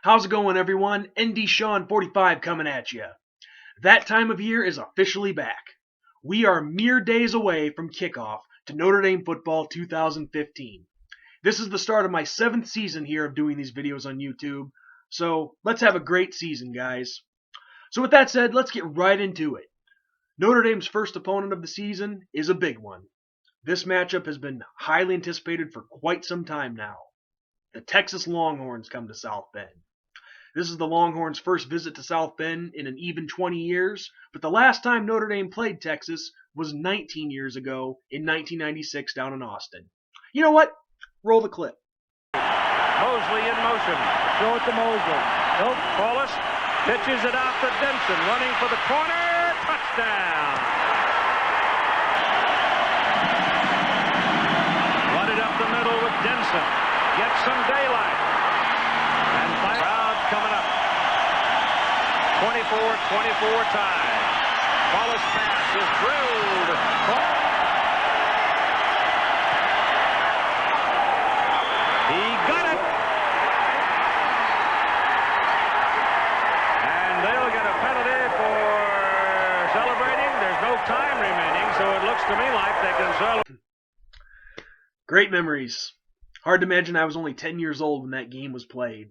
How's it going, everyone? ND Sean 45 coming at you. That time of year is officially back. We are mere days away from kickoff to Notre Dame football 2015. This is the start of my 7th season here of doing these videos on YouTube, so let's have a great season, guys. So with that said, let's get right into it. Notre Dame's first opponent of the season is a big one. This matchup has been highly anticipated for quite some time now. The Texas Longhorns come to South Bend. This is the Longhorns' first visit to South Bend in an even 20 years, but the last time Notre Dame played Texas was 19 years ago in 1996 down in Austin. You know what? Roll the clip. Mosley in motion. Throw it to Mosley. Nope. Paulus pitches it out to Denson, running for the corner. Touchdown. Run it up the middle with Denson. Gets some daylight. And crowd coming up. 24-24 tie. Paulus pass is drilled. He got it. And they'll get a penalty for celebrating. There's no time remaining, so it looks to me like they can celebrate. Great memories. Hard to imagine I was only 10 years old when that game was played.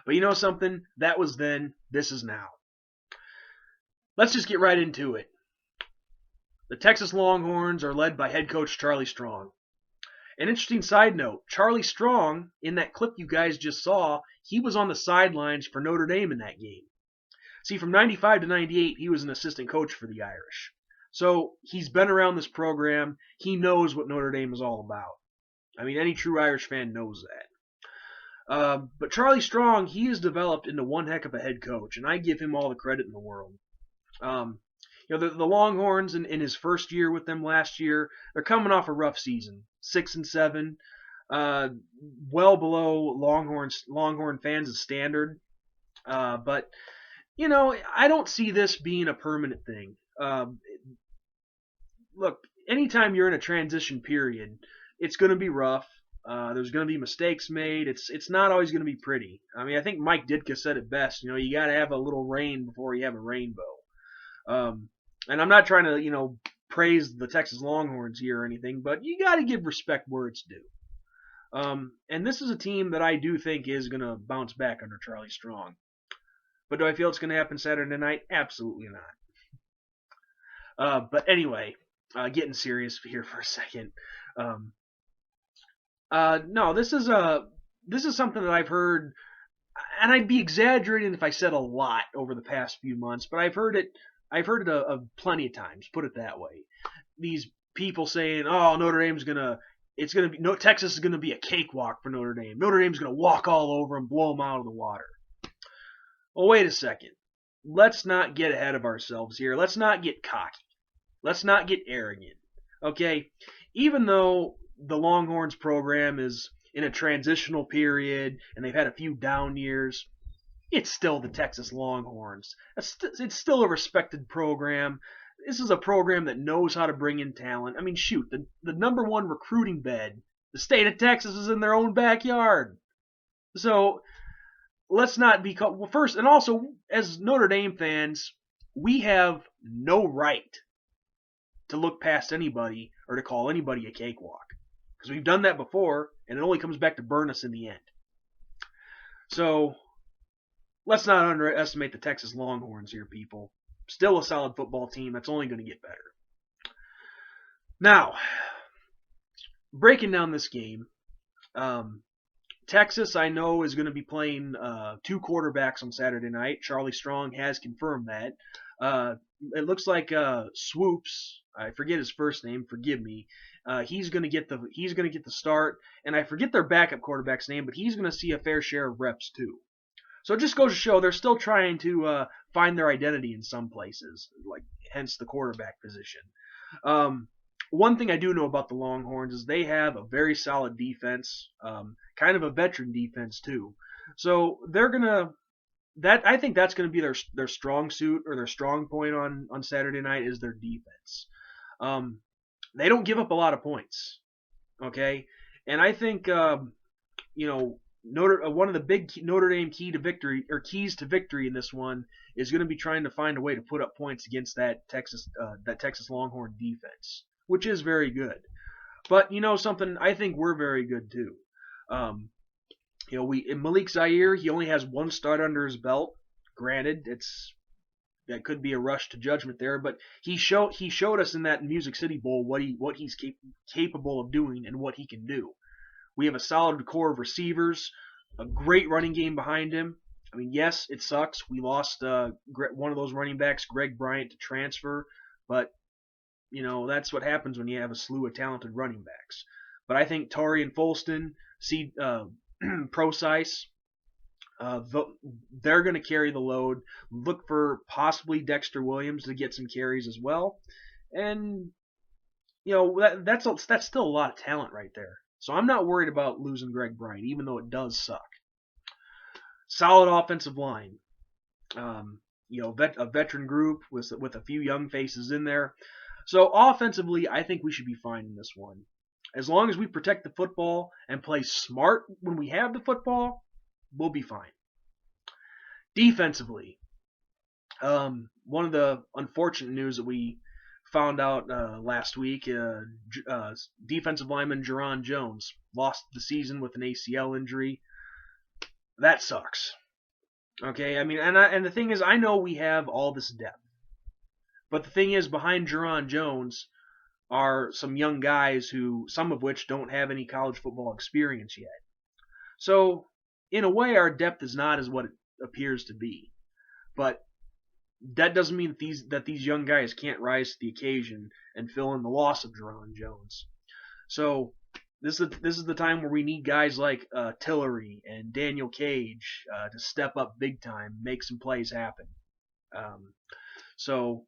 But you know something? That was then, this is now. Let's just get right into it. The Texas Longhorns are led by head coach Charlie Strong. An interesting side note, Charlie Strong, in that clip you guys just saw, he was on the sidelines for Notre Dame in that game. See, from 95 to 98, he was an assistant coach for the Irish. So he's been around this program. He knows what Notre Dame is all about. I mean, any true Irish fan knows that. But Charlie Strong, he has developed into one heck of a head coach, and I give him all the credit in the world. The Longhorns in his first year with them last year, they're coming off a rough season, 6-7, well below Longhorn fans' standard. But I don't see this being a permanent thing. Look, anytime you're in a transition period, it's going to be rough. There's going to be mistakes made. It's not always going to be pretty. I mean, I think Mike Ditka said it best. You got to have a little rain before you have a rainbow. And I'm not trying to, praise the Texas Longhorns here or anything, but you got to give respect where it's due. And this is a team that I do think is going to bounce back under Charlie Strong. But do I feel it's going to happen Saturday night? Absolutely not. But anyway, getting serious here for a second. No, this is something that I've heard, and I'd be exaggerating if I said a lot over the past few months, but I've heard it plenty of times. Put it that way. These people saying, "Oh, Texas is gonna be a cakewalk for Notre Dame. Notre Dame's gonna walk all over and blow them out of the water." Well, wait a second. Let's not get ahead of ourselves here. Let's not get cocky. Let's not get arrogant. Okay? Even though the Longhorns program is in a transitional period and they've had a few down years, it's still the Texas Longhorns. It's still a respected program. This is a program that knows how to bring in talent. I mean, shoot, the number one recruiting bed, the state of Texas, is in their own backyard. So let's not be caught. Well, first, and also, as Notre Dame fans, we have no right to look past anybody or to call anybody a cakewalk. Because we've done that before, and it only comes back to burn us in the end. So let's not underestimate the Texas Longhorns here, people. Still a solid football team that's only going to get better. Now, breaking down this game, Texas, I know, is going to be playing 2 quarterbacks on Saturday night. Charlie Strong has confirmed that. It looks like Swoops, I forget his first name, forgive me. He's going to get the start, and I forget their backup quarterback's name, but he's going to see a fair share of reps too. So it just goes to show they're still trying to find their identity in some places, like hence the quarterback position. One thing I do know about the Longhorns is they have a very solid defense, kind of a veteran defense too. So I think that's gonna be their strong suit or their strong point on Saturday night is their defense. They don't give up a lot of points, okay? And I think one of the big Notre Dame keys to victory in this one is going to be trying to find a way to put up points against that Texas Longhorn defense, which is very good. But you know something, I think we're very good too. Um, Malik Zaire, he only has one start under his belt. Granted, that could be a rush to judgment there, but he showed us in that Music City Bowl what he's capable of doing and what he can do. We have a solid core of receivers, a great running game behind him. I mean, yes, it sucks. We lost one of those running backs, Greg Bryant, to transfer, but you know that's what happens when you have a slew of talented running backs. But I think Torian Folston, Procise, they're going to carry the load. Look for possibly Dexter Williams to get some carries as well, and you know that's still a lot of talent right there. So I'm not worried about losing Greg Bryant, even though it does suck. Solid offensive line. A veteran group with a few young faces in there. So offensively, I think we should be fine in this one. As long as we protect the football and play smart when we have the football, we'll be fine. Defensively, one of the unfortunate news that we found out last week, defensive lineman Jerron Jones lost the season with an ACL injury. That sucks. Okay, I mean, and the thing is, I know we have all this depth, but the thing is, behind Jerron Jones are some young guys some of which don't have any college football experience yet. So, in a way, our depth is not as what it appears to be. But that doesn't mean that these young guys can't rise to the occasion and fill in the loss of Jerron Jones. So this is the time where we need guys like Tillery and Daniel Cage to step up big time, make some plays happen. So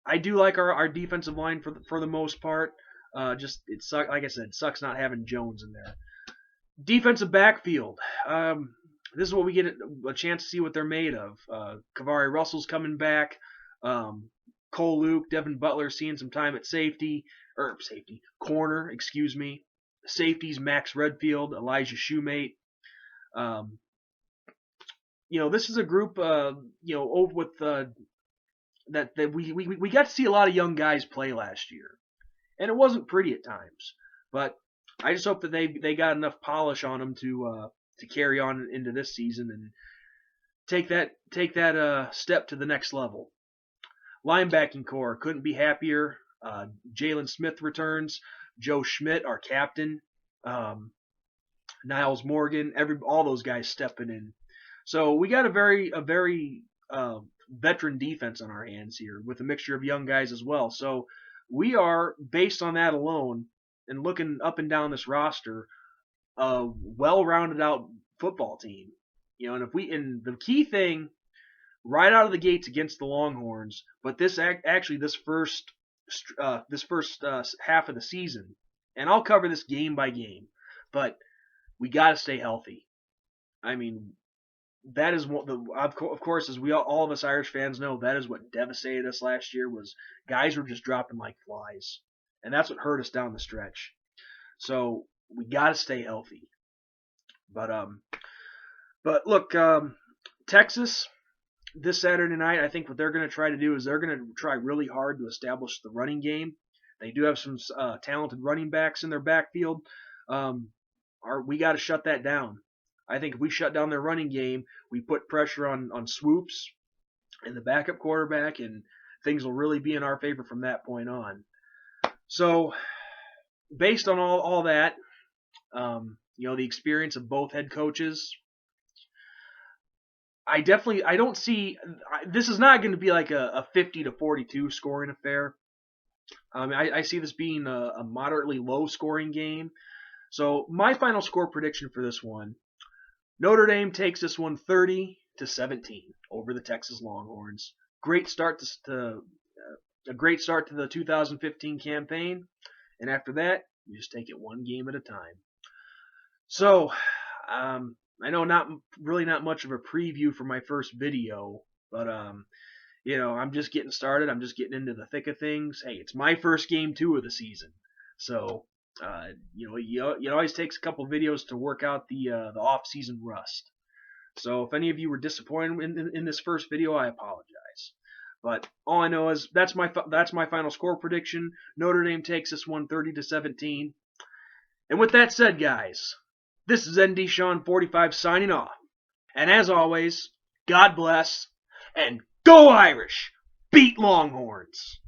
I do like our defensive line for the most part. Just it sucks. Like I said, it sucks not having Jones in there. Defensive backfield. This is what we get a chance to see what they're made of. Kavari Russell's coming back. Cole Luke, Devin Butler seeing some time at corner, excuse me. Safeties, Max Redfield, Elijah Shoemate. This is a group, over with that we got to see a lot of young guys play last year, and it wasn't pretty at times. But I just hope that they got enough polish on them to carry on into this season and take that step to the next level. Linebacking core, couldn't be happier. Jalen Smith returns. Joe Schmidt, our captain. Niles Morgan, all those guys stepping in. So we got a very veteran defense on our hands here with a mixture of young guys as well. So we are, based on that alone, and looking up and down this roster, a well-rounded out football team. And the key thing right out of the gates against the Longhorns, but this first half of the season, and I'll cover this game by game, but we got to stay healthy. I mean, that is what of course, as all of us Irish fans know, that is what devastated us last year. Was guys were just dropping like flies, and that's what hurt us down the stretch. So we got to stay healthy. But look, Texas this Saturday night, I think what they're going to try to do is they're going to try really hard to establish the running game. They do have some talented running backs in their backfield. We got to shut that down. I think if we shut down their running game, we put pressure on Swoops and the backup quarterback, and things will really be in our favor from that point on. So, based on all that, the experience of both head coaches, I don't see, this is not going to be like a 50-42 scoring affair. I see this being a moderately low scoring game. So my final score prediction for this one, Notre Dame takes this one 30-17 over the Texas Longhorns. Great start to the 2015 campaign, and after that, you just take it one game at a time. So, I know not much of a preview for my first video, but I'm just getting started. I'm just getting into the thick of things. Hey, it's my first game too of the season, so It always takes a couple videos to work out the off-season rust. So if any of you were disappointed in this first video, I apologize. But all I know is that's my final score prediction. Notre Dame takes this one 30-17. And with that said, guys, this is ND Sean 45 signing off. And as always, God bless and go Irish! Beat Longhorns!